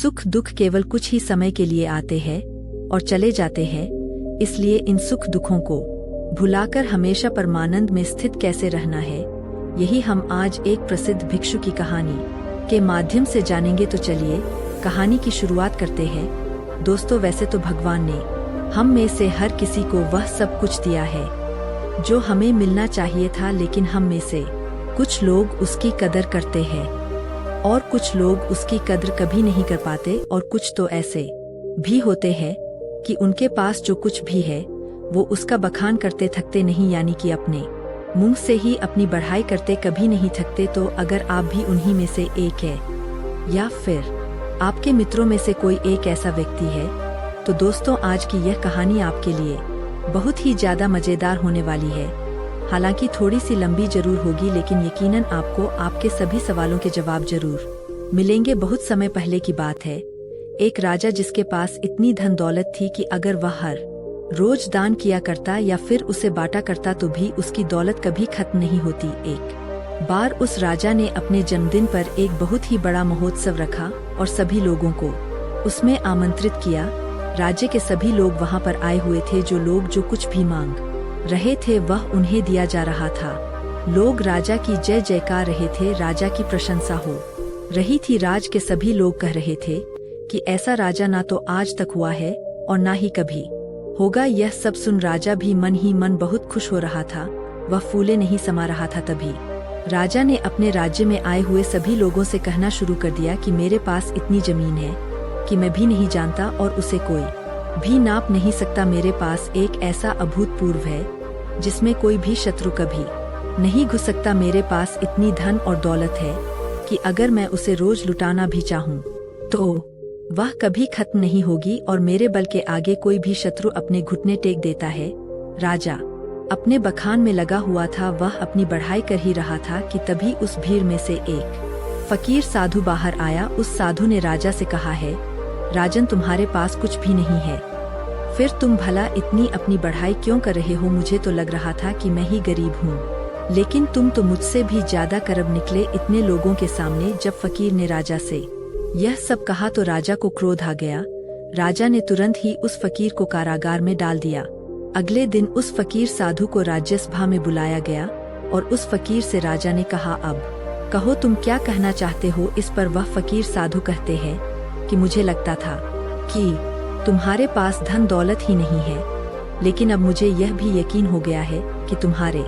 सुख दुख केवल कुछ ही समय के लिए आते हैं और चले जाते हैं, इसलिए इन सुख दुखों को भुलाकर हमेशा परमानंद में स्थित कैसे रहना है, यही हम आज एक प्रसिद्ध भिक्षु की कहानी के माध्यम से जानेंगे। तो चलिए कहानी की शुरुआत करते हैं। दोस्तों, वैसे तो भगवान ने हम में से हर किसी को वह सब कुछ दिया है जो हमें मिलना चाहिए था, लेकिन हम में से कुछ लोग उसकी कदर करते हैं और कुछ लोग उसकी कदर कभी नहीं कर पाते, और कुछ तो ऐसे भी होते हैं कि उनके पास जो कुछ भी है वो उसका बखान करते थकते नहीं, यानी कि अपने मुंह से ही अपनी बढ़ाई करते कभी नहीं थकते। तो अगर आप भी उन्हीं में से एक है या फिर आपके मित्रों में से कोई एक ऐसा व्यक्ति है, तो दोस्तों आज की यह कहानी आपके लिए बहुत ही ज्यादा मजेदार होने वाली है। हालांकि थोड़ी सी लंबी जरूर होगी, लेकिन यकीनन आपको आपके सभी सवालों के जवाब जरूर मिलेंगे। बहुत समय पहले की बात है, एक राजा जिसके पास इतनी धन दौलत थी कि अगर वह हर रोज दान किया करता या फिर उसे बांटा करता तो भी उसकी दौलत कभी खत्म नहीं होती। एक बार उस राजा ने अपने जन्मदिन पर एक बहुत ही बड़ा महोत्सव रखा और सभी लोगों को उसमें आमंत्रित किया। राज्य के सभी लोग वहां पर आए हुए थे। जो लोग जो कुछ भी मांग रहे थे वह उन्हें दिया जा रहा था। लोग राजा की जय जयकार रहे थे, राजा की प्रशंसा हो रही थी। राज के सभी लोग कह रहे थे कि ऐसा राजा ना तो आज तक हुआ है और ना ही कभी होगा। यह सब सुन राजा भी मन ही मन बहुत खुश हो रहा था, वह फूले नहीं समा रहा था। तभी राजा ने अपने राज्य में आए हुए सभी लोगों से कहना शुरू कर दिया कि मेरे पास इतनी जमीन है कि मैं भी नहीं जानता और उसे कोई भी नाप नहीं सकता। मेरे पास एक ऐसा अभूतपूर्व है जिसमें कोई भी शत्रु कभी नहीं घुस सकता। मेरे पास इतनी धन और दौलत है कि अगर मैं उसे रोज लुटाना भी चाहूँ तो वह कभी खत्म नहीं होगी, और मेरे बल के आगे कोई भी शत्रु अपने घुटने टेक देता है। राजा अपने बखान में लगा हुआ था, वह अपनी बढ़ाई कर ही रहा था कि तभी उस भीड़ में से एक फकीर साधु बाहर आया। उस साधु ने राजा से कहा है, राजन तुम्हारे पास कुछ भी नहीं है, फिर तुम भला इतनी अपनी बढ़ाई क्यों कर रहे हो? मुझे तो लग रहा था कि मैं ही गरीब हूँ, लेकिन तुम तो मुझसे भी ज्यादा करब निकले इतने लोगों के सामने। जब फकीर ने राजा से यह सब कहा तो राजा को क्रोध आ गया। राजा ने तुरंत ही उस फकीर को कारागार में डाल दिया। अगले दिन उस फकीर साधु को राज्यसभा में बुलाया गया और उस फकीर से राजा ने कहा, अब कहो तुम क्या कहना चाहते हो? इस पर वह फकीर साधु कहते हैं कि मुझे लगता था कि तुम्हारे पास धन दौलत ही नहीं है, लेकिन अब मुझे यह भी यकीन हो गया है कि तुम्हारे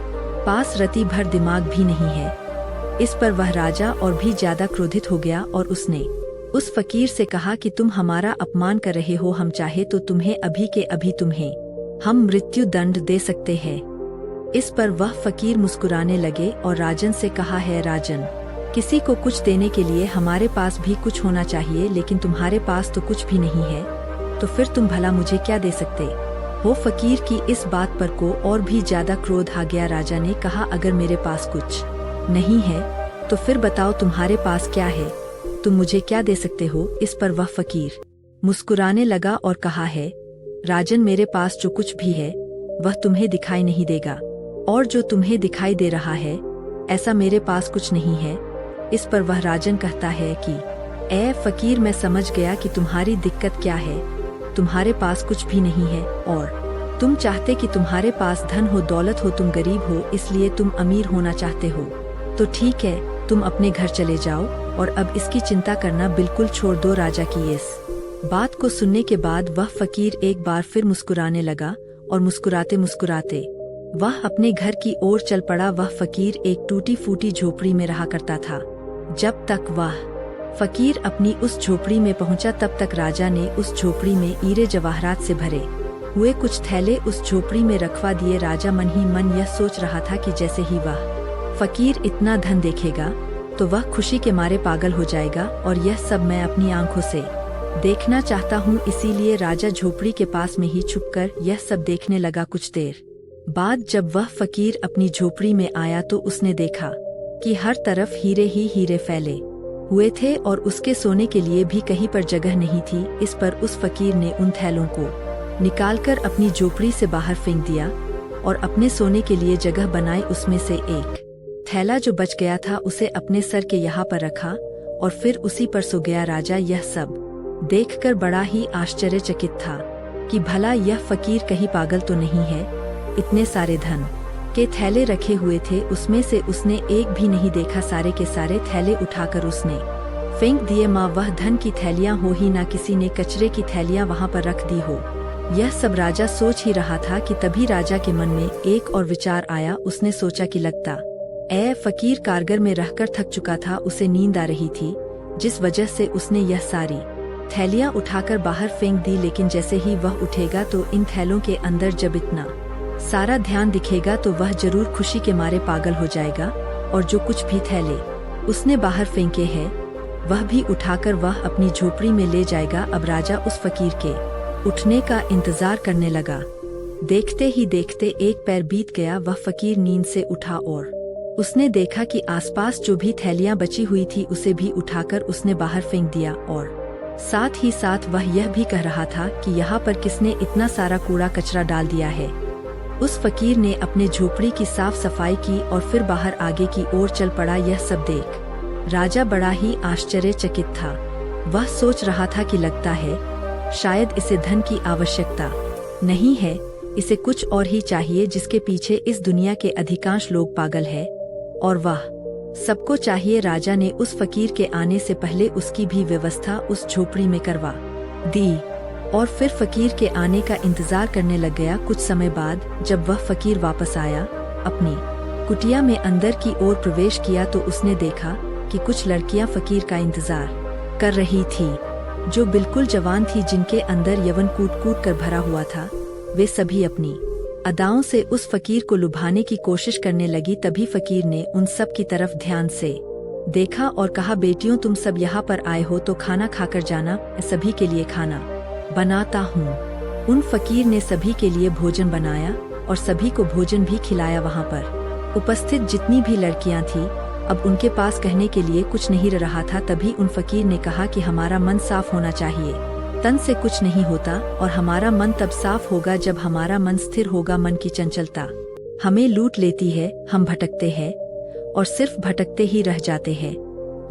पास रत्ती भर दिमाग भी नहीं है। इस पर वह राजा और भी ज्यादा क्रोधित हो गया और उसने उस फकीर से कहा कि तुम हमारा अपमान कर रहे हो, हम चाहे तो तुम्हें अभी के अभी तुम्हें हम मृत्यु दंड दे सकते हैं। इस पर वह फकीर मुस्कुराने लगे और राजन से कहा है, राजन किसी को कुछ देने के लिए हमारे पास भी कुछ होना चाहिए, लेकिन तुम्हारे पास तो कुछ भी नहीं है, तो फिर तुम भला मुझे क्या दे सकते हो? फकीर की इस बात पर को और भी ज्यादा क्रोध आ गया। राजा ने कहा, अगर मेरे पास कुछ नहीं है तो फिर बताओ तुम्हारे पास क्या है, तुम मुझे क्या दे सकते हो? इस पर वह फकीर मुस्कुराने लगा और कहा है, राजन मेरे पास जो कुछ भी है वह तुम्हें दिखाई नहीं देगा, और जो तुम्हें दिखाई दे रहा है ऐसा मेरे पास कुछ नहीं है। इस पर वह राजन कहता है कि ए फकीर, मैं समझ गया कि तुम्हारी दिक्कत क्या है। तुम्हारे पास कुछ भी नहीं है और तुम चाहते कि तुम्हारे पास धन हो, दौलत हो, तुम गरीब हो, इसलिए तुम अमीर होना चाहते हो। तो ठीक है, तुम अपने घर चले जाओ और अब इसकी चिंता करना बिल्कुल छोड़ दो। राजा की इस बात को सुनने के बाद वह फकीर एक बार फिर मुस्कुराने लगा और मुस्कुराते मुस्कुराते वह अपने घर की ओर चल पड़ा। वह फकीर एक टूटी फूटी झोपड़ी में रहा करता था। जब तक वह फकीर अपनी उस झोपड़ी में पहुंचा, तब तक राजा ने उस झोपड़ी में हीरे जवाहरात से भरे हुए कुछ थैले उस झोपड़ी में रखवा दिए। राजा मन ही मन यह सोच रहा था कि जैसे ही वह फकीर इतना धन देखेगा तो वह खुशी के मारे पागल हो जाएगा, और यह सब मैं अपनी आंखों से देखना चाहता हूँ। इसीलिए राजा झोपड़ी के पास में ही छुपकर यह सब देखने लगा। कुछ देर बाद जब वह फकीर अपनी झोपड़ी में आया तो उसने देखा कि हर तरफ हीरे ही हीरे फैले हुए थे और उसके सोने के लिए भी कहीं पर जगह नहीं थी। इस पर उस फकीर ने उन थैलों को निकालकर अपनी झोपड़ी से बाहर फेंक दिया और अपने सोने के लिए जगह बनाई। उसमें से एक थैला जो बच गया था उसे अपने सर के यहाँ पर रखा और फिर उसी पर सो गया। राजा यह सब देखकर बड़ा ही आश्चर्यचकित था कि भला यह फकीर कहीं पागल तो नहीं है। इतने सारे धन के थैले रखे हुए थे, उसमें से उसने एक भी नहीं देखा। सारे के सारे थैले उठाकर उसने फेंक दिए। माँ, वह धन की थैलियाँ हो ही ना, किसी ने कचरे की थैलियाँ वहाँ पर रख दी हो। यह सब राजा सोच ही रहा था कि तभी राजा के मन में एक और विचार आया। उसने सोचा कि लगता फकीर कारगर में रहकर थक चुका था, उसे नींद आ रही थी, जिस वजह से उसने यह सारी थैलियाँ उठाकर बाहर फेंक दी। लेकिन जैसे ही वह उठेगा तो इन थैलों के अंदर जब इतना सारा ध्यान दिखेगा तो वह जरूर खुशी के मारे पागल हो जाएगा, और जो कुछ भी थैले उसने बाहर फेंके हैं वह भी उठाकर वह अपनी झोपड़ी में ले जाएगा। अब राजा उस फकीर के उठने का इंतजार करने लगा। देखते ही देखते एक पैर बीत गया। वह फकीर नींद से उठा और उसने देखा कि आसपास जो भी थैलियां बची हुई थी उसे भी उठाकर उसने बाहर फेंक दिया, और साथ ही साथ वह यह भी कह रहा था कि यहाँ पर किसने इतना सारा कूड़ा कचरा डाल दिया है। उस फकीर ने अपने झोपड़ी की साफ सफाई की और फिर बाहर आगे की ओर चल पड़ा। यह सब देख राजा बड़ा ही आश्चर्यचकित था। वह सोच रहा था कि लगता है शायद इसे धन की आवश्यकता नहीं है, इसे कुछ और ही चाहिए, जिसके पीछे इस दुनिया के अधिकांश लोग पागल है और वह सबको चाहिए। राजा ने उस फकीर के आने से पहले उसकी भी व्यवस्था उस झोपड़ी में करवा दी और फिर फकीर के आने का इंतजार करने लग गया। कुछ समय बाद जब वह फकीर वापस आया, अपनी कुटिया में अंदर की ओर प्रवेश किया तो उसने देखा कि कुछ लड़कियां फकीर का इंतजार कर रही थी, जो बिल्कुल जवान थी, जिनके अंदर यवन कूट कूट कर भरा हुआ था। वे सभी अपनी अदाओं से उस फकीर को लुभाने की कोशिश करने लगी। तभी फकीर ने उन सब की तरफ ध्यान से देखा और कहा, बेटियों, तुम सब यहाँ पर आए हो तो खाना खाकर जाना, मैं सभी के लिए खाना बनाता हूँ। उन फकीर ने सभी के लिए भोजन बनाया और सभी को भोजन भी खिलाया। वहाँ पर उपस्थित जितनी भी लड़कियाँ थीं, अब उनके पास कहने के लिए कुछ नहीं रहा था। तभी उन फकीर ने कहा कि हमारा मन साफ होना चाहिए, तन से कुछ नहीं होता, और हमारा मन तब साफ होगा जब हमारा मन स्थिर होगा। मन की चंचलता हमें लूट लेती है, हम भटकते हैं और सिर्फ भटकते ही रह जाते हैं।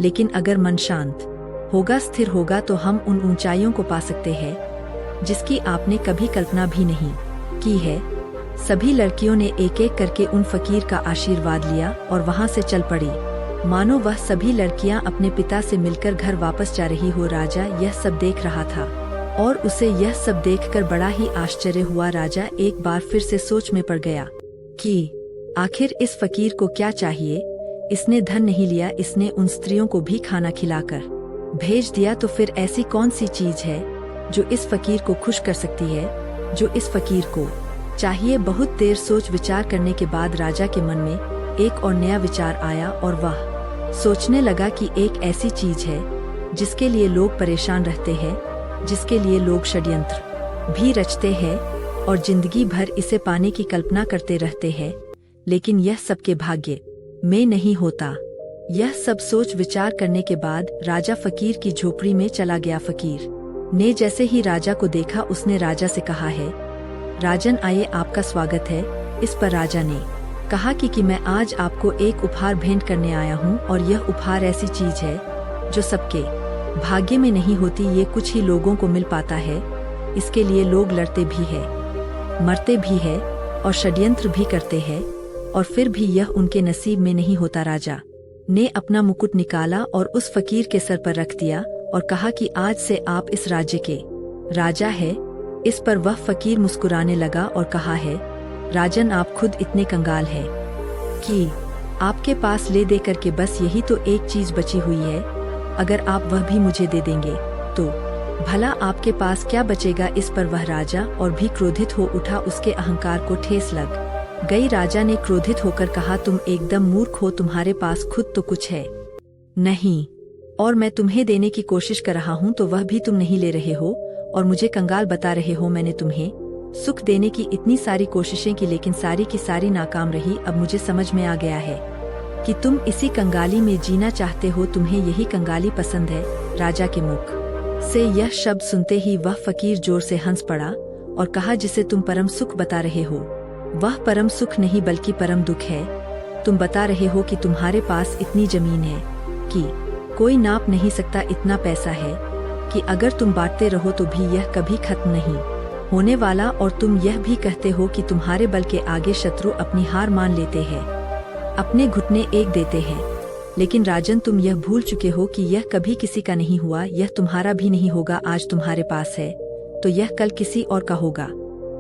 लेकिन अगर मन शांत होगा, स्थिर होगा, तो हम उन ऊंचाइयों को पा सकते हैं जिसकी आपने कभी कल्पना भी नहीं की है। सभी लड़कियों ने एक एक करके उन फकीर का आशीर्वाद लिया और वहां से चल पड़ी, मानो वह सभी लड़कियां अपने पिता से मिलकर घर वापस जा रही हो। राजा यह सब देख रहा था और उसे यह सब देखकर बड़ा ही आश्चर्य हुआ। राजा एक बार फिर से सोच में पड़ गया कि आखिर इस फकीर को क्या चाहिए। इसने धन नहीं लिया, इसने उन स्त्रियों को भी खाना खिलाकर भेज दिया, तो फिर ऐसी कौन सी चीज है जो इस फकीर को खुश कर सकती है, जो इस फकीर को चाहिए। बहुत देर सोच विचार करने के बाद राजा के मन में एक और नया विचार आया और वह सोचने लगा कि एक ऐसी चीज है जिसके लिए लोग परेशान रहते हैं, जिसके लिए लोग षड्यंत्र भी रचते हैं और जिंदगी भर इसे पाने की कल्पना करते रहते हैं, लेकिन यह सबके भाग्य में नहीं होता। यह सब सोच विचार करने के बाद राजा फकीर की झोपड़ी में चला गया। फकीर ने जैसे ही राजा को देखा, उसने राजा से कहा है, राजन आइए, आपका स्वागत है। इस पर राजा ने कहा कि मैं आज आपको एक उपहार भेंट करने आया हूँ, और यह उपहार ऐसी चीज है जो सबके भाग्य में नहीं होती, ये कुछ ही लोगों को मिल पाता है। इसके लिए लोग लड़ते भी है, मरते भी है और षड्यंत्र भी करते हैं, और फिर भी यह उनके नसीब में नहीं होता। राजा ने अपना मुकुट निकाला और उस फकीर के सर पर रख दिया और कहा कि आज से आप इस राज्य के राजा है। इस पर वह फकीर मुस्कुराने लगा और कहा है, राजन, आप खुद इतने कंगाल हैं कि आपके पास ले दे करके बस यही तो एक चीज बची हुई है। अगर आप वह भी मुझे दे देंगे तो भला आपके पास क्या बचेगा। इस पर वह राजा और भी क्रोधित हो उठा, उसके अहंकार को ठेस लग गई। राजा ने क्रोधित होकर कहा, तुम एकदम मूर्ख हो, तुम्हारे पास खुद तो कुछ है नहीं, और मैं तुम्हें देने की कोशिश कर रहा हूँ तो वह भी तुम नहीं ले रहे हो और मुझे कंगाल बता रहे हो। मैंने तुम्हें सुख देने की इतनी सारी कोशिशें की, लेकिन सारी की सारी नाकाम रही। अब मुझे समझ में आ गया है कि तुम इसी कंगाली में जीना चाहते हो, तुम्हें यही कंगाली पसंद है। राजा के मुख से यह शब्द सुनते ही वह फकीर जोर से हंस पड़ा और कहा, जिसे तुम परम सुख बता रहे हो, वह परम सुख नहीं बल्कि परम दुख है। तुम बता रहे हो कि तुम्हारे पास इतनी जमीन है कि कोई नाप नहीं सकता, इतना पैसा है कि अगर तुम बांटते रहो तो भी यह कभी खत्म नहीं होने वाला, और तुम यह भी कहते हो कि तुम्हारे बल के आगे शत्रु अपनी हार मान लेते हैं, अपने घुटने एक देते हैं। लेकिन राजन, तुम यह भूल चुके हो कि यह कभी किसी का नहीं हुआ, यह तुम्हारा भी नहीं होगा। आज तुम्हारे पास है तो यह कल किसी और का होगा,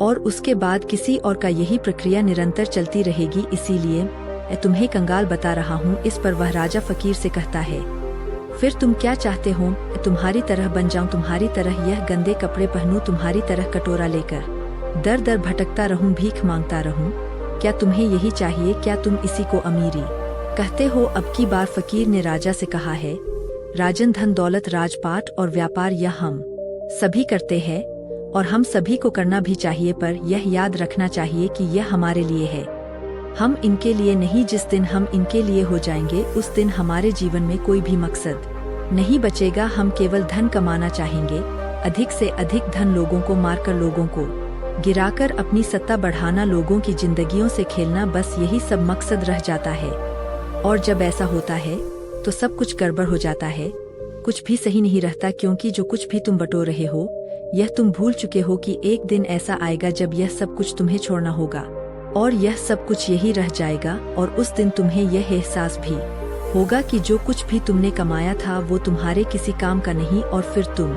और उसके बाद किसी और का। यही प्रक्रिया निरंतर चलती रहेगी। इसीलिए मैं तुम्हें कंगाल बता रहा हूँ। इस पर वह राजा फकीर से कहता है, फिर तुम क्या चाहते हो? तुम्हारी तरह बन जाऊं, तुम्हारी तरह यह गंदे कपड़े पहनूं, तुम्हारी तरह कटोरा लेकर दर दर भटकता रहूं, भीख मांगता रहूं? क्या तुम्हें यही चाहिए? क्या तुम इसी को अमीरी कहते हो? अब की बार फकीर ने राजा से कहा है, राजन, धन दौलत, राजपाट और व्यापार यह हम सभी करते हैं, और हम सभी को करना भी चाहिए, पर यह याद रखना चाहिए कि यह हमारे लिए है, हम इनके लिए नहीं। जिस दिन हम इनके लिए हो जाएंगे, उस दिन हमारे जीवन में कोई भी मकसद नहीं बचेगा। हम केवल धन कमाना चाहेंगे, अधिक से अधिक धन, लोगों को मारकर, लोगों को गिराकर अपनी सत्ता बढ़ाना, लोगों की जिंदगियों से खेलना, बस यही सब मकसद रह जाता है। और जब ऐसा होता है तो सब कुछ गड़बड़ हो जाता है, कुछ भी सही नहीं रहता, क्योंकि जो कुछ भी तुम बटोर रहे हो, यह तुम भूल चुके हो कि एक दिन ऐसा आएगा जब यह सब कुछ तुम्हें छोड़ना होगा, और यह सब कुछ यही रह जाएगा। और उस दिन तुम्हें यह एहसास भी होगा कि जो कुछ भी तुमने कमाया था वो तुम्हारे किसी काम का नहीं, और फिर तुम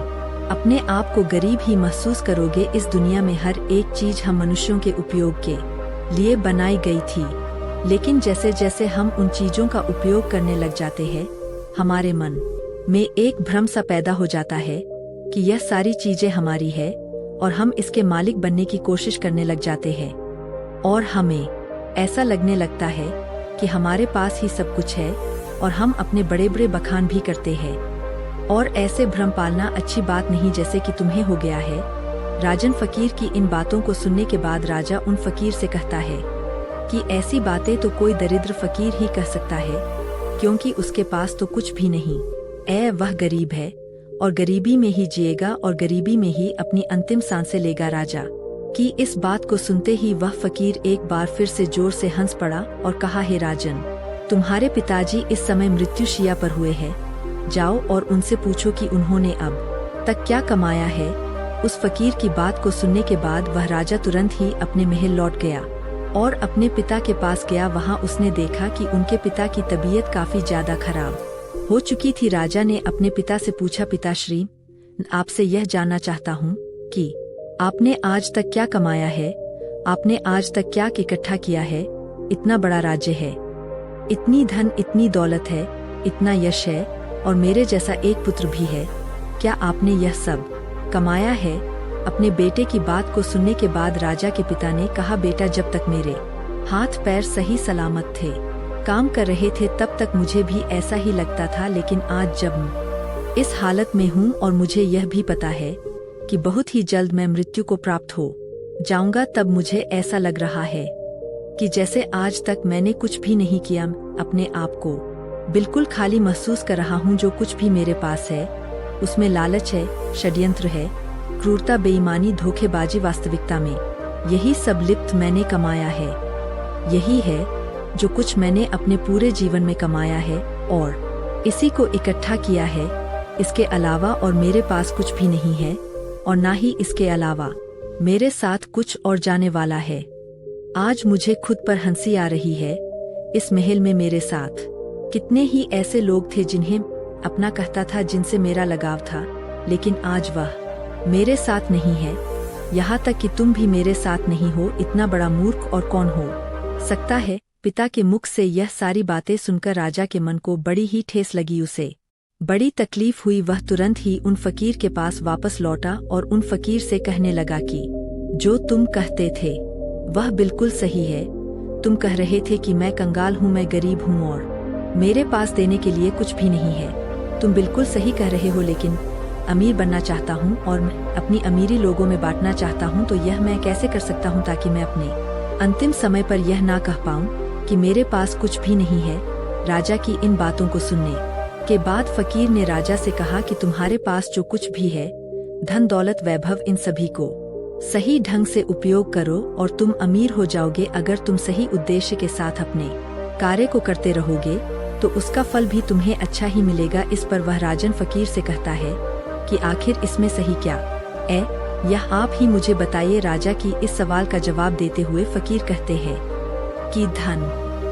अपने आप को गरीब ही महसूस करोगे। इस दुनिया में हर एक चीज हम मनुष्यों के उपयोग के लिए बनाई गई थी, लेकिन जैसे जैसे हम उन चीजों का उपयोग करने लग जाते हैं, हमारे मन में एक भ्रम सा पैदा हो जाता है कि यह सारी चीजें हमारी है, और हम इसके मालिक बनने की कोशिश करने लग जाते हैं, और हमें ऐसा लगने लगता है कि हमारे पास ही सब कुछ है, और हम अपने बड़े बड़े बखान भी करते हैं। और ऐसे भ्रम पालना अच्छी बात नहीं, जैसे कि तुम्हें हो गया है। राजन फकीर की इन बातों को सुनने के बाद राजा उन फकीर से कहता है कि ऐसी बातें तो कोई दरिद्र फकीर ही कह सकता है, क्योंकि उसके पास तो कुछ भी नहीं। वह गरीब है, और गरीबी में ही जिएगा, और गरीबी में ही अपनी अंतिम सांसें लेगा। राजा की इस बात को सुनते ही वह फकीर एक बार फिर से जोर से हंस पड़ा और कहा, हे राजन, तुम्हारे पिताजी इस समय मृत्युशैया पर हुए हैं, जाओ और उनसे पूछो कि उन्होंने अब तक क्या कमाया है। उस फकीर की बात को सुनने के बाद वह राजा तुरंत ही अपने महल लौट गया और अपने पिता के पास गया। वहां उसने देखा कि उनके पिता की तबीयत काफी ज्यादा खराब हो चुकी थी। राजा ने अपने पिता से पूछा, पिताश्री, आपसे यह जानना चाहता हूँ कि आपने आज तक क्या कमाया है, आपने आज तक क्या इकट्ठा किया है। इतना बड़ा राज्य है, इतनी धन, इतनी दौलत है, इतना यश है, और मेरे जैसा एक पुत्र भी है, क्या आपने यह सब कमाया है? अपने बेटे की बात को सुनने के बाद राजा के पिता ने कहा, बेटा, जब तक मेरे हाथ पैर सही सलामत थे, काम कर रहे थे, तब तक मुझे भी ऐसा ही लगता था, लेकिन आज जब मैं इस हालत में हूँ और मुझे यह भी पता है कि बहुत ही जल्द मैं मृत्यु को प्राप्त हो जाऊंगा, तब मुझे ऐसा लग रहा है कि जैसे आज तक मैंने कुछ भी नहीं किया। अपने आप को बिल्कुल खाली महसूस कर रहा हूँ। जो कुछ भी मेरे पास है उसमें लालच है, षड्यंत्र है, क्रूरता, बेईमानी, धोखेबाजी। वास्तविकता में यही सब लिप्त मैंने कमाया है। यही है जो कुछ मैंने अपने पूरे जीवन में कमाया है, और इसी को इकट्ठा किया है। इसके अलावा और मेरे पास कुछ भी नहीं है, और ना ही इसके अलावा मेरे साथ कुछ और जाने वाला है। आज मुझे खुद पर हंसी आ रही है। इस महल में मेरे साथ कितने ही ऐसे लोग थे जिन्हें अपना कहता था, जिनसे मेरा लगाव था, लेकिन आज वह मेरे साथ नहीं है। यहाँ तक कि तुम भी मेरे साथ नहीं हो। इतना बड़ा मूर्ख और कौन हो सकता है? पिता के मुख से यह सारी बातें सुनकर राजा के मन को बड़ी ही ठेस लगी। उसे बड़ी तकलीफ हुई। वह तुरंत ही उन फकीर के पास वापस लौटा और उन फकीर से कहने लगा कि जो तुम कहते थे वह बिल्कुल सही है। तुम कह रहे थे कि मैं कंगाल हूँ, मैं गरीब हूँ, और मेरे पास देने के लिए कुछ भी नहीं है। तुम बिल्कुल सही कह रहे हो, लेकिन अमीर बनना चाहता हूँ और मैं अपनी अमीरी लोगों में बांटना चाहता हूँ, तो यह मैं कैसे कर सकता हूँ ताकि मैं अपने अंतिम समय पर यह ना कह पाऊँ कि मेरे पास कुछ भी नहीं है। राजा की इन बातों को सुनने के बाद फकीर ने राजा से कहा कि तुम्हारे पास जो कुछ भी है, धन दौलत वैभव, इन सभी को सही ढंग से उपयोग करो और तुम अमीर हो जाओगे। अगर तुम सही उद्देश्य के साथ अपने कार्य को करते रहोगे तो उसका फल भी तुम्हें अच्छा ही मिलेगा। इस पर वह राजन फकीर से कहता है कि आखिर इसमें सही क्या है। यह आप ही मुझे बताइए। राजा की इस सवाल का जवाब देते हुए फकीर कहते हैं कि धन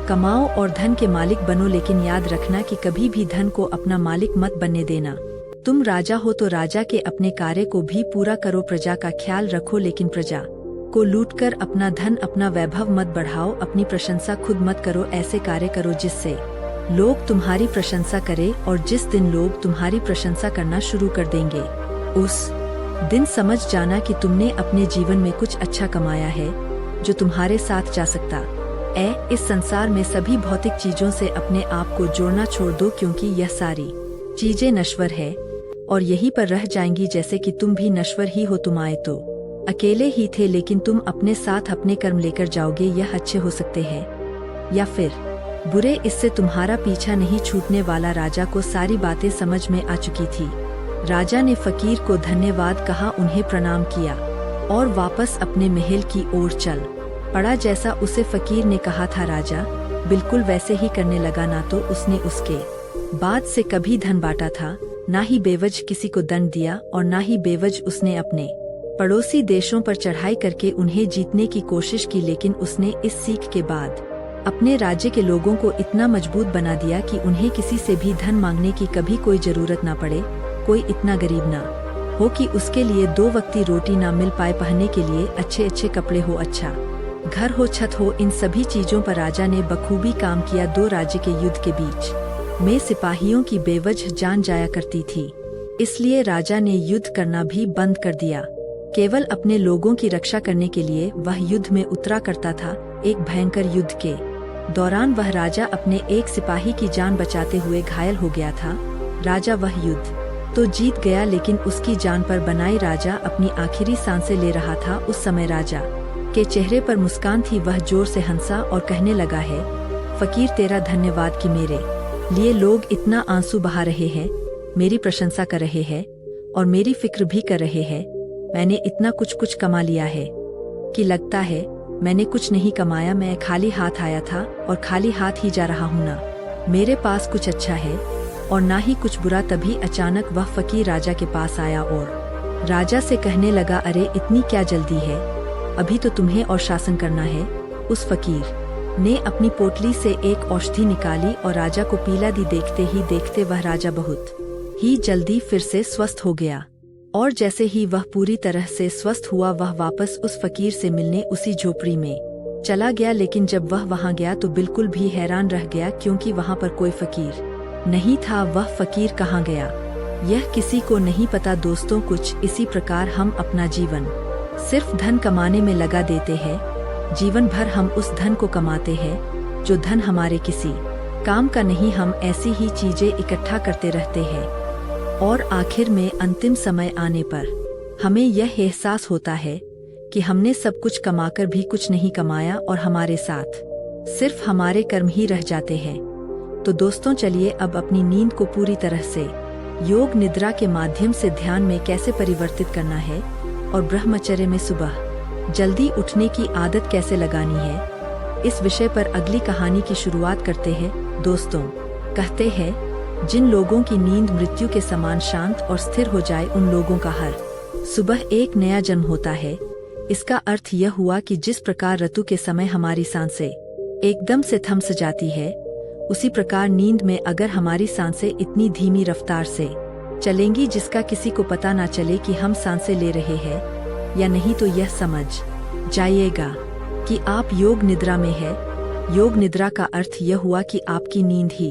कमाओ और धन के मालिक बनो, लेकिन याद रखना कि कभी भी धन को अपना मालिक मत बनने देना। तुम राजा हो तो राजा के अपने कार्य को भी पूरा करो, प्रजा का ख्याल रखो, लेकिन प्रजा को लूटकर अपना धन अपना वैभव मत बढ़ाओ। अपनी प्रशंसा खुद मत करो, ऐसे कार्य करो जिससे लोग तुम्हारी प्रशंसा करें, और जिस दिन लोग तुम्हारी प्रशंसा करना शुरू कर देंगे उस दिन समझ जाना कि तुमने अपने जीवन में कुछ अच्छा कमाया है जो तुम्हारे साथ जा सकता है। इस संसार में सभी भौतिक चीजों से अपने आप को जोड़ना छोड़ दो, क्योंकि यह सारी चीजें नश्वर है और यहीं पर रह जाएंगी, जैसे कि तुम भी नश्वर ही हो। तुम आए तो अकेले ही थे, लेकिन तुम अपने साथ अपने कर्म लेकर जाओगे। यह अच्छे हो सकते हैं या फिर बुरे, इससे तुम्हारा पीछा नहीं छूटने वाला। राजा को सारी बातें समझ में आ चुकी थी। राजा ने फकीर को धन्यवाद कहा, उन्हें प्रणाम किया और वापस अपने महल की ओर चल पड़ा। जैसा उसे फकीर ने कहा था, राजा बिल्कुल वैसे ही करने लगा। ना तो उसने उसके बाद से कभी धन बांटा था, ना ही बेवजह किसी को दंड दिया, और ना ही बेवजह उसने अपने पड़ोसी देशों पर चढ़ाई करके उन्हें जीतने की कोशिश की। लेकिन उसने इस सीख के बाद अपने राज्य के लोगों को इतना मजबूत बना दिया कि उन्हें किसी से भी धन मांगने की कभी कोई जरूरत ना पड़े। कोई इतना गरीब ना हो कि उसके लिए 2 वक्ती रोटी ना मिल पाए, पहनने के लिए अच्छे अच्छे कपड़े हो, अच्छा घर हो, छत हो। इन सभी चीजों पर राजा ने बखूबी काम किया। 2 राज्य के युद्ध के बीच में सिपाहियों की बेवजह जान जाया करती थी, इसलिए राजा ने युद्ध करना भी बंद कर दिया। केवल अपने लोगों की रक्षा करने के लिए वह युद्ध में उतरा करता था। एक भयंकर युद्ध के दौरान वह राजा अपने एक सिपाही की जान बचाते हुए घायल हो गया था। राजा वह युद्ध तो जीत गया, लेकिन उसकी जान पर बनाई राजा अपनी आखिरी सांसें ले रहा था। उस समय राजा के चेहरे पर मुस्कान थी। वह जोर से हंसा और कहने लगा है, फकीर तेरा धन्यवाद कि मेरे लिए लोग इतना आंसू बहा रहे हैं, मेरी प्रशंसा कर रहे हैं और मेरी फिक्र भी कर रहे हैं। मैंने इतना कुछ कमा लिया है कि लगता है मैंने कुछ नहीं कमाया। मैं खाली हाथ आया था और खाली हाथ ही जा रहा हूँ। ना मेरे पास कुछ अच्छा है और ना ही कुछ बुरा। तभी अचानक वह फकीर राजा के पास आया और राजा से कहने लगा, अरे इतनी क्या जल्दी है, अभी तो तुम्हें और शासन करना है। उस फकीर ने अपनी पोटली से एक औषधि निकाली और राजा को पीला दी। देखते ही देखते वह राजा बहुत ही जल्दी फिर से स्वस्थ हो गया, और जैसे ही वह पूरी तरह से स्वस्थ हुआ, वह वापस उस फकीर से मिलने उसी झोपड़ी में चला गया। लेकिन जब वह वहां गया तो बिल्कुल भी हैरान रह गया, क्योंकि वहां पर कोई फकीर नहीं था। वह फकीर कहाँ गया यह किसी को नहीं पता। दोस्तों, कुछ इसी प्रकार हम अपना जीवन सिर्फ धन कमाने में लगा देते हैं। जीवन भर हम उस धन को कमाते हैं जो धन हमारे किसी काम का नहीं। हम ऐसी ही चीजें इकट्ठा करते रहते हैं और आखिर में अंतिम समय आने पर हमें यह एहसास होता है कि हमने सब कुछ कमाकर भी कुछ नहीं कमाया और हमारे साथ सिर्फ हमारे कर्म ही रह जाते हैं। तो दोस्तों, चलिए अब अपनी नींद को पूरी तरह से योग निद्रा के माध्यम से ध्यान में कैसे परिवर्तित करना है और ब्रह्मचर्य में सुबह जल्दी उठने की आदत कैसे लगानी है, इस विषय पर अगली कहानी की शुरुआत करते हैं। दोस्तों, कहते हैं जिन लोगों की नींद मृत्यु के समान शांत और स्थिर हो जाए, उन लोगों का हर सुबह एक नया जन्म होता है। इसका अर्थ यह हुआ कि जिस प्रकार ऋतु के समय हमारी सांसें एकदम से थम स जाती है, उसी प्रकार नींद में अगर हमारी सांसें इतनी धीमी रफ्तार से चलेंगी जिसका किसी को पता ना चले कि हम सांसें ले रहे हैं या नहीं, तो यह समझ जाइएगा कि आप योग निद्रा में है। योग निद्रा का अर्थ यह हुआ कि आपकी नींद ही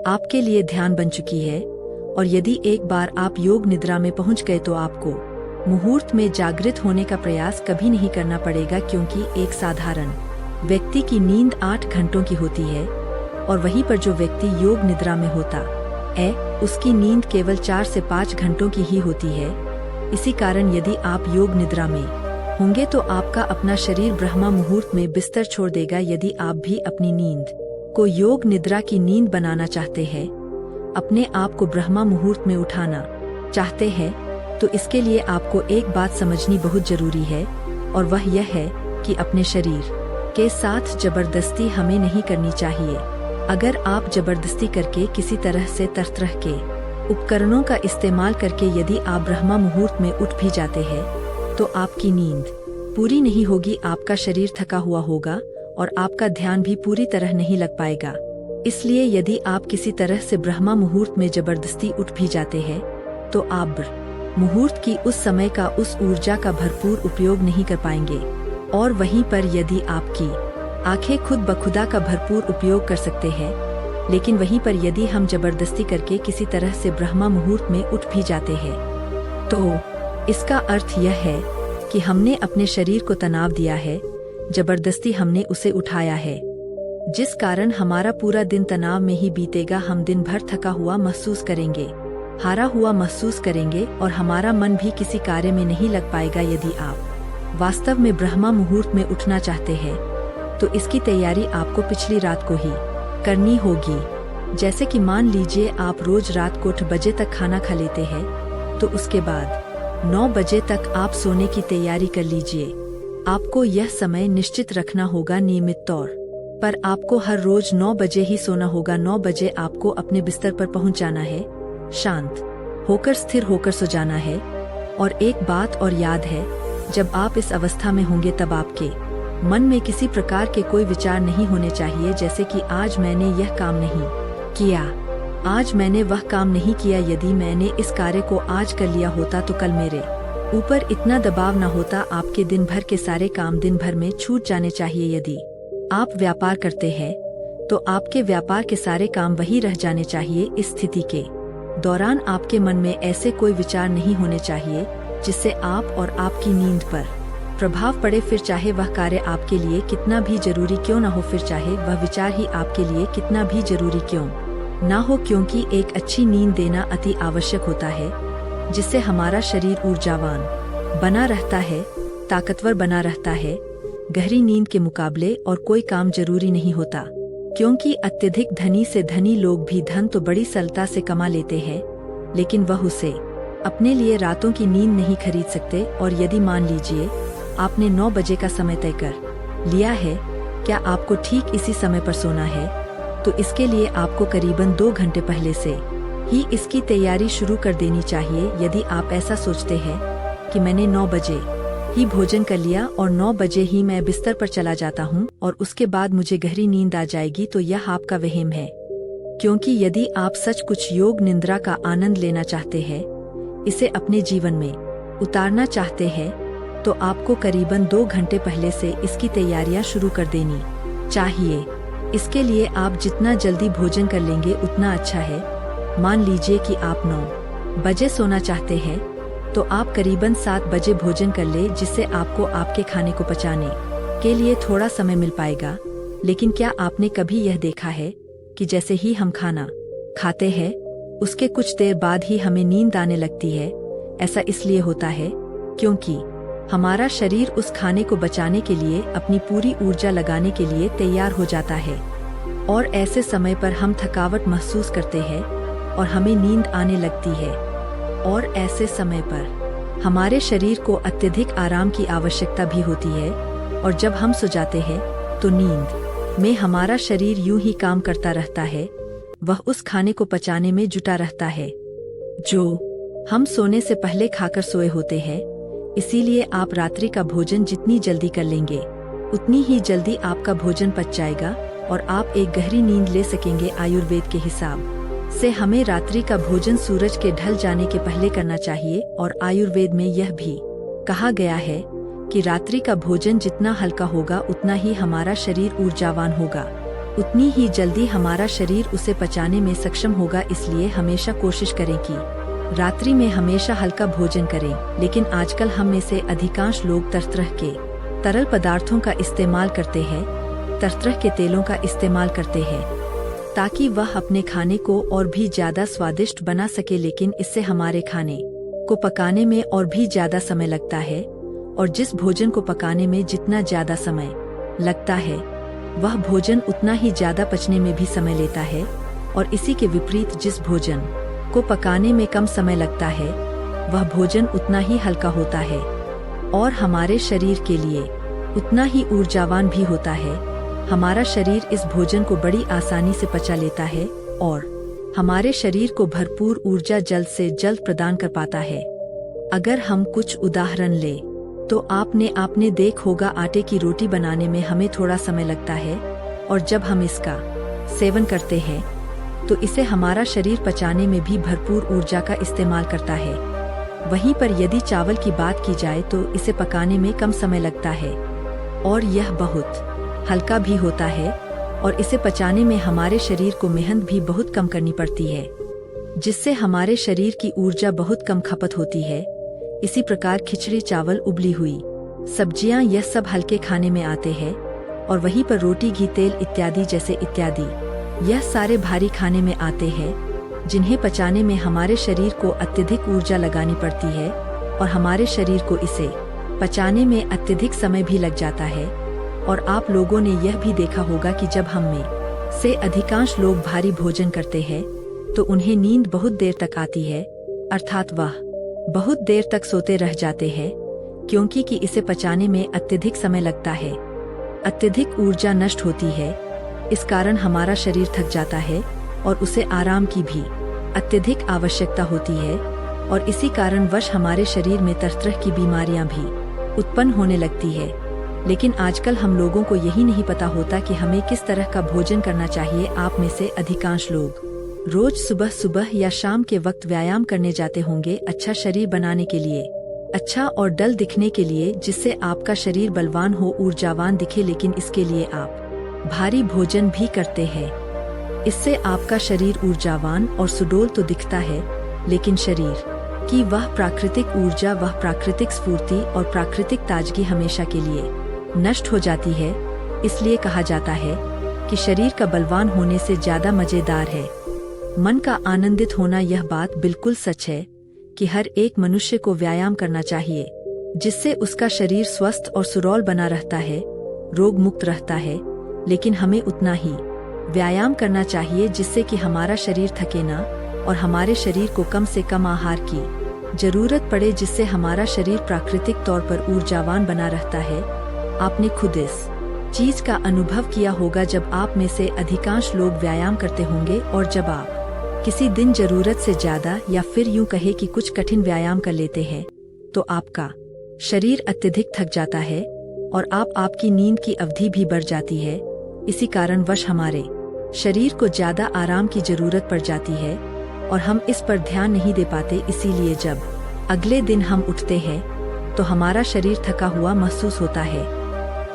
आपके लिए ध्यान बन चुकी है, और यदि एक बार आप योग निद्रा में पहुंच गए तो आपको मुहूर्त में जागृत होने का प्रयास कभी नहीं करना पड़ेगा, क्योंकि एक साधारण व्यक्ति की नींद 8 घंटों की होती है और वहीं पर जो व्यक्ति योग निद्रा में होता है उसकी नींद केवल 4 से 5 घंटों की ही होती है। इसी कारण यदि आप योग निद्रा में होंगे तो आपका अपना शरीर ब्रह्मा मुहूर्त में बिस्तर छोड़ देगा। यदि आप भी अपनी नींद को योग निद्रा की नींद बनाना चाहते हैं, अपने आप को ब्रह्मा मुहूर्त में उठाना चाहते हैं, तो इसके लिए आपको एक बात समझनी बहुत जरूरी है, और वह यह है कि अपने शरीर के साथ जबरदस्ती हमें नहीं करनी चाहिए। अगर आप जबरदस्ती करके किसी तरह से तरह के उपकरणों का इस्तेमाल करके यदि आप ब्रह्मा मुहूर्त में उठ भी जाते हैं तो आपकी नींद पूरी नहीं होगी, आपका शरीर थका हुआ होगा और आपका ध्यान भी पूरी तरह नहीं लग पाएगा। इसलिए यदि आप किसी तरह से ब्रह्मा मुहूर्त में जबरदस्ती उठ भी जाते हैं तो आप मुहूर्त की उस समय का, उस ऊर्जा का भरपूर उपयोग नहीं कर पाएंगे। और वहीं पर यदि आपकी आंखें खुद बखुदा का भरपूर उपयोग कर सकते हैं, लेकिन वहीं पर यदि हम जबरदस्ती करके किसी तरह से ब्रह्मा मुहूर्त में उठ भी जाते हैं तो इसका अर्थ यह है कि हमने अपने शरीर को तनाव दिया है, जबरदस्ती हमने उसे उठाया है, जिस कारण हमारा पूरा दिन तनाव में ही बीतेगा। हम दिन भर थका हुआ महसूस करेंगे, हारा हुआ महसूस करेंगे और हमारा मन भी किसी कार्य में नहीं लग पाएगा। यदि आप वास्तव में ब्रह्मा मुहूर्त में उठना चाहते हैं तो इसकी तैयारी आपको पिछली रात को ही करनी होगी। जैसे कि मान लीजिए आप रोज रात को 8 बजे तक खाना खा लेते हैं तो उसके बाद 9 बजे तक आप सोने की तैयारी कर लीजिए। आपको यह समय निश्चित रखना होगा नियमित तौर पर। आपको हर रोज 9 बजे ही सोना होगा। 9 बजे आपको अपने बिस्तर पर पहुंच जाना है, शांत होकर स्थिर होकर सो जाना है। और एक बात और याद है, जब आप इस अवस्था में होंगे तब आपके मन में किसी प्रकार के कोई विचार नहीं होने चाहिए, जैसे कि आज मैंने यह काम नहीं किया, आज मैंने वह काम नहीं किया। यदि मैंने इस कार्य को आज कर लिया होता तो कल मेरे ऊपर इतना दबाव न होता। आपके दिन भर के सारे काम दिन भर में छूट जाने चाहिए। यदि आप व्यापार करते हैं तो आपके व्यापार के सारे काम वही रह जाने चाहिए। इस स्थिति के दौरान आपके मन में ऐसे कोई विचार नहीं होने चाहिए जिससे आप और आपकी नींद पर प्रभाव पड़े। फिर चाहे वह कार्य आपके लिए कितना भी जरूरी क्यों न हो, फिर चाहे वह विचार ही आपके लिए कितना भी जरूरी क्यों ना हो, क्योंकि एक अच्छी नींद देना अति आवश्यक होता है, जिससे हमारा शरीर ऊर्जावान बना रहता है, ताकतवर बना रहता है। गहरी नींद के मुकाबले और कोई काम जरूरी नहीं होता, क्योंकि अत्यधिक धनी से धनी लोग भी धन तो बड़ी सरलता से कमा लेते हैं, लेकिन वह उसे अपने लिए रातों की नींद नहीं खरीद सकते। और यदि मान लीजिए आपने 9 बजे का समय तय कर लिया है, क्या आपको ठीक इसी समय पर सोना है, तो इसके लिए आपको करीबन 2 घंटे पहले से ही इसकी तैयारी शुरू कर देनी चाहिए। यदि आप ऐसा सोचते हैं कि मैंने 9 बजे ही भोजन कर लिया और 9 बजे ही मैं बिस्तर पर चला जाता हूं और उसके बाद मुझे गहरी नींद आ जाएगी, तो यह आपका वहम है। क्योंकि यदि आप सच कुछ योग निद्रा का आनंद लेना चाहते हैं, इसे अपने जीवन में उतारना चाहते हैं, तो आपको करीबन 2 घंटे पहले से इसकी तैयारियां शुरू कर देनी चाहिए। इसके लिए आप जितना जल्दी भोजन कर लेंगे उतना अच्छा है। मान लीजिए कि आप 9 बजे सोना चाहते हैं, तो आप करीबन 7 बजे भोजन कर ले, जिससे आपको आपके खाने को पचाने के लिए थोड़ा समय मिल पाएगा। लेकिन क्या आपने कभी यह देखा है कि जैसे ही हम खाना खाते हैं उसके कुछ देर बाद ही हमें नींद आने लगती है? ऐसा इसलिए होता है क्योंकि हमारा शरीर उस खाने को बचाने के लिए अपनी पूरी ऊर्जा लगाने के लिए तैयार हो जाता है, और ऐसे समय पर हम थकावट महसूस करते हैं और हमें नींद आने लगती है। और ऐसे समय पर हमारे शरीर को अत्यधिक आराम की आवश्यकता भी होती है, और जब हम सो जाते हैं तो नींद में हमारा शरीर यूं ही काम करता रहता है, वह उस खाने को पचाने में जुटा रहता है जो हम सोने से पहले खाकर सोए होते हैं। इसीलिए आप रात्रि का भोजन जितनी जल्दी कर लेंगे उतनी ही जल्दी आपका भोजन पच जाएगा और आप एक गहरी नींद ले सकेंगे। आयुर्वेद के हिसाब से हमें रात्रि का भोजन सूरज के ढल जाने के पहले करना चाहिए, और आयुर्वेद में यह भी कहा गया है कि रात्रि का भोजन जितना हल्का होगा उतना ही हमारा शरीर ऊर्जावान होगा, उतनी ही जल्दी हमारा शरीर उसे पचाने में सक्षम होगा। इसलिए हमेशा कोशिश करें कि रात्रि में हमेशा हल्का भोजन करें। लेकिन आजकल हम में से अधिकांश लोग तरह तरह के तरल पदार्थों का इस्तेमाल करते हैं, तरह तरह के तेलों का इस्तेमाल करते हैं, ताकि वह अपने खाने को और भी ज्यादा स्वादिष्ट बना सके। लेकिन इससे हमारे खाने को पकाने में और भी ज्यादा समय लगता है, और जिस भोजन को पकाने में जितना ज्यादा समय लगता है वह भोजन उतना ही ज्यादा पचने में भी समय लेता है। और इसी के विपरीत जिस भोजन को पकाने में कम समय लगता है वह भोजन उतना ही हल्का होता है और हमारे शरीर के लिए उतना ही ऊर्जावान भी होता है। हमारा शरीर इस भोजन को बड़ी आसानी से पचा लेता है और हमारे शरीर को भरपूर ऊर्जा जल्द से जल्द प्रदान कर पाता है। अगर हम कुछ उदाहरण लें तो आपने देख होगा आटे की रोटी बनाने में हमें थोड़ा समय लगता है, और जब हम इसका सेवन करते हैं तो इसे हमारा शरीर पचाने में भी भरपूर ऊर्जा का इस्तेमाल करता है। वहीं पर यदि चावल की बात की जाए तो इसे पकाने में कम समय लगता है और यह बहुत हल्का भी होता है, और इसे पचाने में हमारे शरीर को मेहनत भी बहुत कम करनी पड़ती है, जिससे हमारे शरीर की ऊर्जा बहुत कम खपत होती है। इसी प्रकार खिचड़ी, चावल, उबली हुई सब्जियां, यह सब हल्के खाने में आते हैं, और वहीं पर रोटी, घी, तेल इत्यादि जैसे इत्यादि यह सारे भारी खाने में आते हैं, जिन्हें पचाने में हमारे शरीर को अत्यधिक ऊर्जा लगानी पड़ती है, और हमारे शरीर को इसे पचाने में अत्यधिक समय भी लग जाता है। और आप लोगों ने यह भी देखा होगा कि जब हम में से अधिकांश लोग भारी भोजन करते हैं तो उन्हें नींद बहुत देर तक आती है, अर्थात वह बहुत देर तक सोते रह जाते हैं, क्योंकि इसे पचाने में अत्यधिक समय लगता है। अत्यधिक ऊर्जा नष्ट होती है, इस कारण हमारा शरीर थक जाता है और उसे आराम की भी अत्यधिक आवश्यकता होती है, और इसी कारणवश हमारे शरीर में तरह तरह की बीमारियां भी उत्पन्न होने लगती है। लेकिन आजकल हम लोगों को यही नहीं पता होता कि हमें किस तरह का भोजन करना चाहिए। आप में से अधिकांश लोग रोज सुबह सुबह या शाम के वक्त व्यायाम करने जाते होंगे, अच्छा शरीर बनाने के लिए, अच्छा और डल दिखने के लिए, जिससे आपका शरीर बलवान हो, ऊर्जावान दिखे। लेकिन इसके लिए आप भारी भोजन भी करते हैं। इससे आपका शरीर ऊर्जावान और सुडौल तो दिखता है, लेकिन शरीर की वह प्राकृतिक ऊर्जा, वह प्राकृतिक स्फूर्ति और प्राकृतिक ताजगी हमेशा के लिए नष्ट हो जाती है। इसलिए कहा जाता है कि शरीर का बलवान होने से ज्यादा मजेदार है मन का आनंदित होना। यह बात बिल्कुल सच है कि हर एक मनुष्य को व्यायाम करना चाहिए, जिससे उसका शरीर स्वस्थ और सुडौल बना रहता है, रोग मुक्त रहता है। लेकिन हमें उतना ही व्यायाम करना चाहिए जिससे कि हमारा शरीर थके ना, और हमारे शरीर को कम से कम आहार की जरूरत पड़े, जिससे हमारा शरीर प्राकृतिक तौर पर ऊर्जावान बना रहता है। आपने खुद इस चीज का अनुभव किया होगा जब आप में से अधिकांश लोग व्यायाम करते होंगे, और जब आप किसी दिन जरूरत से ज्यादा या फिर यूं कहे कि कुछ कठिन व्यायाम कर लेते हैं तो आपका शरीर अत्यधिक थक जाता है और आपकी नींद की अवधि भी बढ़ जाती है। इसी कारणवश हमारे शरीर को ज्यादा आराम की जरूरत पड़ जाती है और हम इस पर ध्यान नहीं दे पाते। इसीलिए जब अगले दिन हम उठते हैं तो हमारा शरीर थका हुआ महसूस होता है,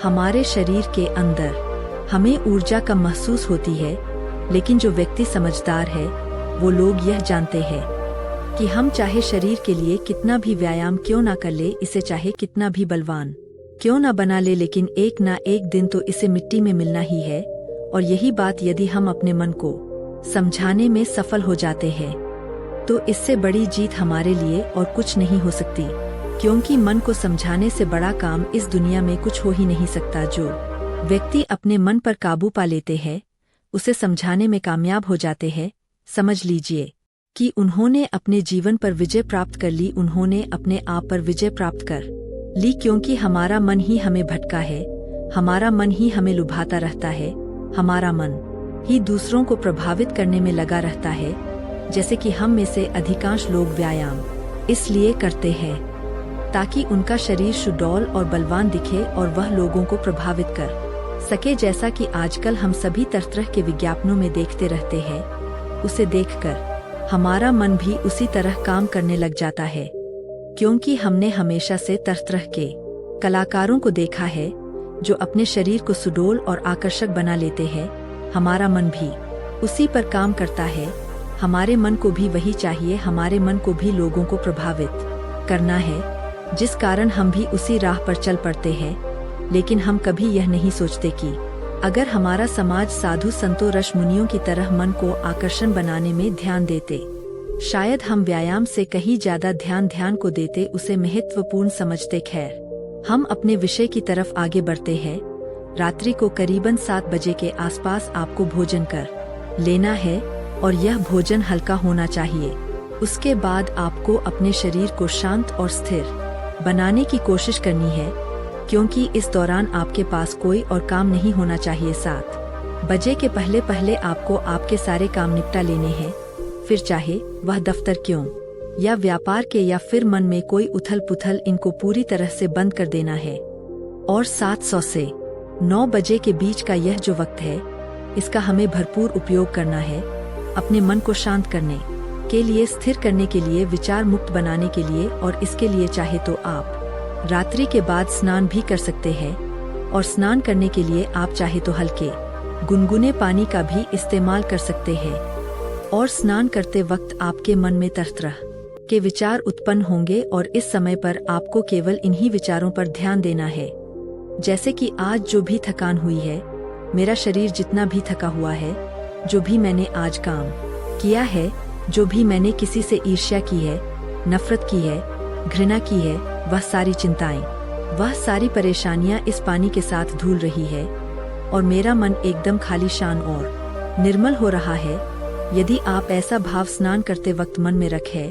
हमारे शरीर के अंदर हमें ऊर्जा कम महसूस होती है। लेकिन जो व्यक्ति समझदार है वो लोग यह जानते हैं कि हम चाहे शरीर के लिए कितना भी व्यायाम क्यों ना कर ले, इसे चाहे कितना भी बलवान क्यों ना बना ले, लेकिन एक ना एक दिन तो इसे मिट्टी में मिलना ही है। और यही बात यदि हम अपने मन को समझाने में सफल हो जाते हैं तो इससे बड़ी जीत हमारे लिए और कुछ नहीं हो सकती, क्योंकि मन को समझाने से बड़ा काम इस दुनिया में कुछ हो ही नहीं सकता। जो व्यक्ति अपने मन पर काबू पा लेते हैं उसे समझाने में कामयाब हो जाते हैं। समझ लीजिए कि उन्होंने अपने जीवन पर विजय प्राप्त कर ली, उन्होंने अपने आप पर विजय प्राप्त कर ली, क्योंकि हमारा मन ही हमें भटका है, हमारा मन ही हमें लुभाता रहता है, हमारा मन ही दूसरों को प्रभावित करने में लगा रहता है। जैसे कि हम में से अधिकांश लोग व्यायाम इसलिए करते हैं ताकि उनका शरीर सुडौल और बलवान दिखे और वह लोगों को प्रभावित कर सके। जैसा कि आजकल हम सभी तरह के विज्ञापनों में देखते रहते हैं, उसे देखकर हमारा मन भी उसी तरह काम करने लग जाता है, क्योंकि हमने हमेशा से तरह के कलाकारों को देखा है जो अपने शरीर को सुडौल और आकर्षक बना लेते हैं। हमारा मन भी उसी पर काम करता है, हमारे मन को भी वही चाहिए, हमारे मन को भी लोगों को प्रभावित करना है, जिस कारण हम भी उसी राह पर चल पड़ते हैं। लेकिन हम कभी यह नहीं सोचते कि अगर हमारा समाज साधु संतों ऋषि मुनियों की तरह मन को आकर्षण बनाने में ध्यान देते, शायद हम व्यायाम से कहीं ज्यादा ध्यान को देते, उसे महत्वपूर्ण समझते। खैर, हम अपने विषय की तरफ आगे बढ़ते हैं। रात्रि को करीबन 7 बजे के आसपास आपको भोजन कर लेना है और यह भोजन हल्का होना चाहिए। उसके बाद आपको अपने शरीर को शांत और स्थिर बनाने की कोशिश करनी है, क्योंकि इस दौरान आपके पास कोई और काम नहीं होना चाहिए। 7 बजे के पहले आपको आपके सारे काम निपटा लेने हैं। फिर चाहे वह दफ्तर क्यों या व्यापार के या फिर मन में कोई उथल पुथल, इनको पूरी तरह से बंद कर देना है। और 700 से 9 बजे के बीच का यह जो वक्त है, इसका हमें भरपूर उपयोग करना है अपने मन को शांत करने के लिए, स्थिर करने के लिए, विचार मुक्त बनाने के लिए। और इसके लिए चाहे तो आप रात्रि के बाद स्नान भी कर सकते हैं, और स्नान करने के लिए आप चाहे तो हल्के गुनगुने पानी का भी इस्तेमाल कर सकते हैं। और स्नान करते वक्त आपके मन में तरह तरह के विचार उत्पन्न होंगे, और इस समय पर आपको केवल इन्हीं विचारों पर ध्यान देना है। जैसे कि आज जो भी थकान हुई है, मेरा शरीर जितना भी थका हुआ है, जो भी मैंने आज काम किया है, जो भी मैंने किसी से ईर्ष्या की है, नफरत की है, घृणा की है, वह सारी चिंताएं, वह सारी परेशानियां इस पानी के साथ धुल रही है, और मेरा मन एकदम खाली शान और निर्मल हो रहा है। यदि आप ऐसा भाव स्नान करते वक्त मन में रखें,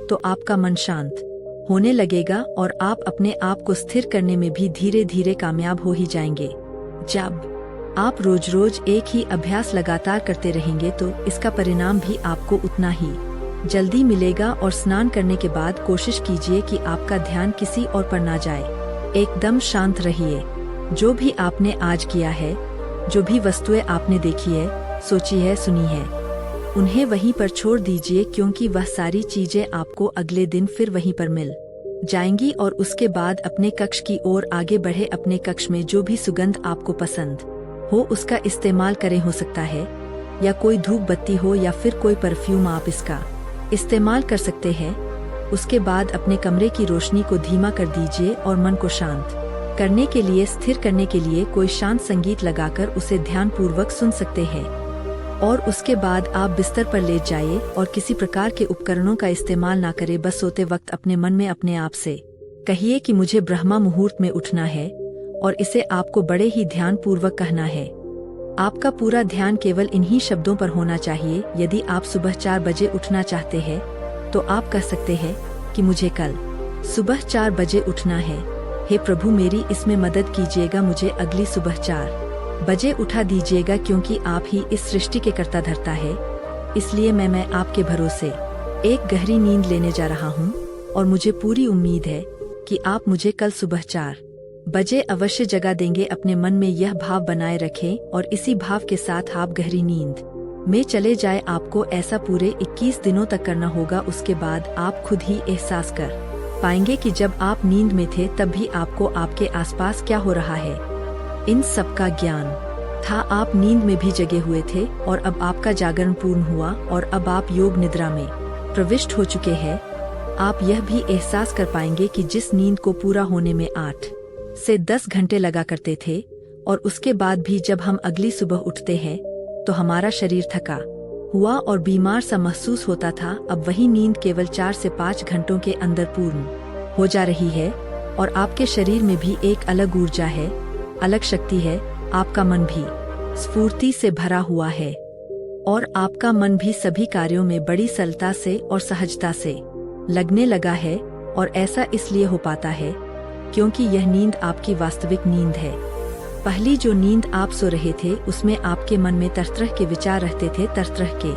तो आपका मन शांत होने लगेगा, और आप अपने आप को स्थिर करने में भी धीरे धीरे कामयाब हो ही जाएंगे। जब आप रोज रोज एक ही अभ्यास लगातार करते रहेंगे, तो इसका परिणाम भी आपको उतना ही जल्दी मिलेगा। और स्नान करने के बाद कोशिश कीजिए कि आपका ध्यान किसी और पर ना जाए, एकदम शांत रहिए। जो भी आपने आज किया है, जो भी वस्तुएं आपने देखी है, सोची है, सुनी है, उन्हें वहीं पर छोड़ दीजिए, क्योंकि वह सारी चीजें आपको अगले दिन फिर वहीं पर मिल जाएंगी। और उसके बाद अपने कक्ष की ओर आगे बढ़े। अपने कक्ष में जो भी सुगंध आपको पसंद हो उसका इस्तेमाल करें। हो सकता है या कोई धूप बत्ती हो या फिर कोई परफ्यूम, आप इसका इस्तेमाल कर सकते हैं। उसके बाद अपने कमरे की रोशनी को धीमा कर दीजिए, और मन को शांत करने के लिए, स्थिर करने के लिए कोई शांत संगीत लगाकर उसे ध्यान पूर्वक सुन सकते हैं। और उसके बाद आप बिस्तर पर लेट जाइए, और किसी प्रकार के उपकरणों का इस्तेमाल ना करें। बस सोते वक्त अपने मन में अपने आप से कहिए कि मुझे ब्रह्मा मुहूर्त में उठना है, और इसे आपको बड़े ही ध्यान पूर्वक कहना है। आपका पूरा ध्यान केवल इन्हीं शब्दों पर होना चाहिए। यदि आप सुबह 4 बजे उठना चाहते हैं, तो आप कह सकते हैं कि मुझे कल सुबह 4 बजे उठना है। हे प्रभु, मेरी इसमें मदद कीजिएगा, मुझे अगली सुबह 4 बजे उठा दीजिएगा, क्योंकि आप ही इस सृष्टि के कर्ता धर्ता है। इसलिए मैं आपके भरोसे एक गहरी नींद लेने जा रहा हूँ, और मुझे पूरी उम्मीद है कि आप मुझे कल सुबह 4 बजे अवश्य जगा देंगे। अपने मन में यह भाव बनाए रखें, और इसी भाव के साथ आप गहरी नींद में चले जाए। आपको ऐसा पूरे 21 दिनों तक करना होगा। उसके बाद आप खुद ही एहसास कर पाएंगे कि जब आप नींद में थे तब भी आपको आपके आसपास क्या हो रहा है, इन सब का ज्ञान था। आप नींद में भी जगे हुए थे, और अब आपका जागरण पूर्ण हुआ, और अब आप योग निद्रा में प्रविष्ट हो चुके हैं। आप यह भी एहसास कर पाएंगे कि जिस नींद को पूरा होने में 8 से 10 घंटे लगा करते थे, और उसके बाद भी जब हम अगली सुबह उठते हैं तो हमारा शरीर थका हुआ और बीमार सा महसूस होता था, अब वही नींद केवल 4 से 5 घंटों के अंदर पूर्ण हो जा रही है, और आपके शरीर में भी एक अलग ऊर्जा है, अलग शक्ति है। आपका मन भी स्फूर्ति से भरा हुआ है, और आपका मन भी सभी कार्यों में बड़ी सरलता से और सहजता से लगने लगा है। और ऐसा इसलिए हो पाता है क्योंकि यह नींद आपकी वास्तविक नींद है। पहली जो नींद आप सो रहे थे, उसमें आपके मन में तरह तरह के विचार रहते थे, तरह तरह के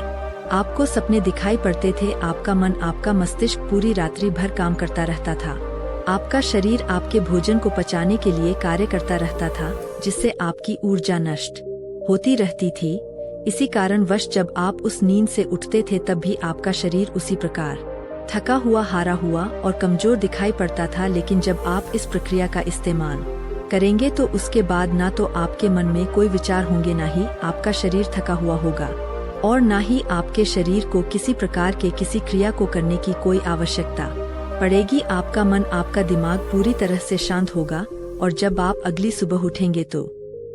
आपको सपने दिखाई पड़ते थे। आपका मन, आपका मस्तिष्क पूरी रात्रि भर काम करता रहता था। आपका शरीर आपके भोजन को पचाने के लिए कार्य करता रहता था, जिससे आपकी ऊर्जा नष्ट होती रहती थी। इसी कारणवश जब आप उस नींद से उठते थे, तब भी आपका शरीर उसी प्रकार थका हुआ, हारा हुआ और कमजोर दिखाई पड़ता था। लेकिन जब आप इस प्रक्रिया का इस्तेमाल करेंगे, तो उसके बाद ना तो आपके मन में कोई विचार होंगे, ना ही आपका शरीर थका हुआ होगा, और ना ही आपके शरीर को किसी प्रकार के किसी क्रिया को करने की कोई आवश्यकता पड़ेगी। आपका मन, आपका दिमाग पूरी तरह से शांत होगा, और जब आप अगली सुबह उठेंगे तो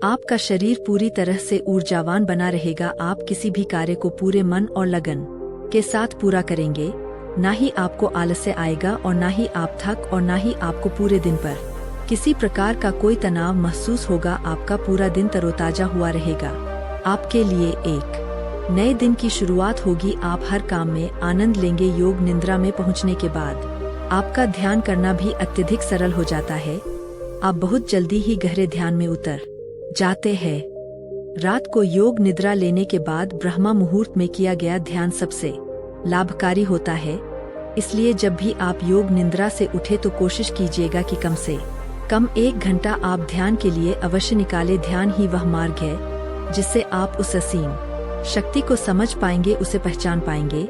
आपका शरीर पूरी तरह से ऊर्जावान बना रहेगा। आप किसी भी कार्य को पूरे मन और लगन के साथ पूरा करेंगे। ना ही आपको आलस्य आएगा, और ना ही आप थक, और ना ही आपको पूरे दिन पर किसी प्रकार का कोई तनाव महसूस होगा। आपका पूरा दिन तरोताजा हुआ रहेगा। आपके लिए एक नए दिन की शुरुआत होगी। आप हर काम में आनंद लेंगे। योग निद्रा में पहुंचने के बाद आपका ध्यान करना भी अत्यधिक सरल हो जाता है। आप बहुत जल्दी ही गहरे ध्यान में उतर जाते हैं। रात को योग निद्रा लेने के बाद ब्रह्मा मुहूर्त में किया गया ध्यान सबसे लाभकारी होता है। इसलिए जब भी आप योग निद्रा से उठे तो कोशिश कीजिएगा कि कम से कम 1 घंटा आप ध्यान के लिए अवश्य निकालें। ध्यान ही वह मार्ग है जिससे आप उस असीम शक्ति को समझ पाएंगे, उसे पहचान पाएंगे,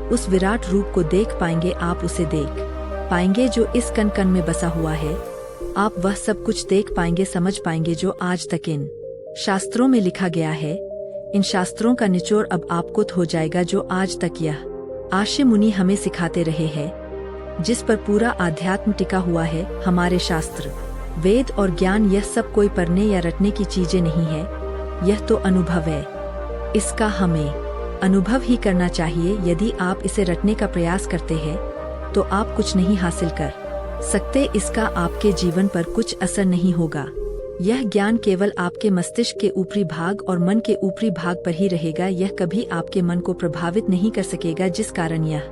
उस विराट रूप को देख पाएंगे। आप उसे देख पाएंगे जो इस कण कण में बसा हुआ है। आप वह सब कुछ देख पाएंगे, समझ पाएंगे जो आज तक इन शास्त्रों में लिखा गया है। इन शास्त्रों का निचोड़ अब आपको हो जाएगा जो आज तक यह आर्षि मुनि हमें सिखाते रहे हैं, जिस पर पूरा आध्यात्म टिका हुआ है। हमारे शास्त्र, वेद और ज्ञान यह सब कोई पढ़ने या रटने की चीजें नहीं है, यह तो अनुभव है। इसका हमें अनुभव ही करना चाहिए। यदि आप इसे रटने का प्रयास करते हैं तो आप कुछ नहीं हासिल कर सकते। इसका आपके जीवन पर कुछ असर नहीं होगा। यह ज्ञान केवल आपके मस्तिष्क के ऊपरी भाग और मन के ऊपरी भाग पर ही रहेगा। यह कभी आपके मन को प्रभावित नहीं कर सकेगा, जिस कारण यह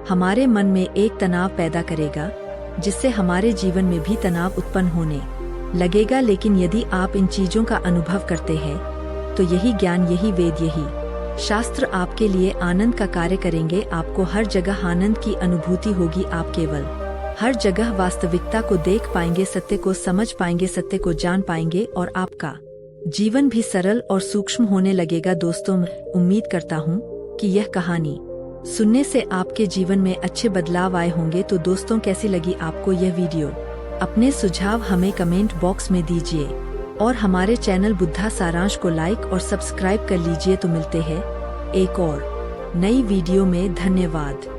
हमारे मन में एक तनाव पैदा करेगा, जिससे हमारे जीवन में भी तनाव उत्पन्न होने लगेगा। लेकिन यदि आप इन चीजों का अनुभव करते हैं तो यही ज्ञान, यही वेद, यही शास्त्र आपके लिए आनंद का कार्य करेंगे। आपको हर जगह आनंद की अनुभूति होगी। आप केवल हर जगह वास्तविकता को देख पाएंगे, सत्य को समझ पाएंगे, सत्य को जान पाएंगे और आपका जीवन भी सरल और सूक्ष्म होने लगेगा। दोस्तों, मैं उम्मीद करता हूँ कि यह कहानी सुनने से आपके जीवन में अच्छे बदलाव आए होंगे। तो दोस्तों, कैसी लगी आपको यह वीडियो? अपने सुझाव हमें कमेंट बॉक्स में दीजिए और हमारे चैनल बुद्धा सारांश को लाइक और सब्सक्राइब कर लीजिए। तो मिलते हैं एक और नई वीडियो में। धन्यवाद।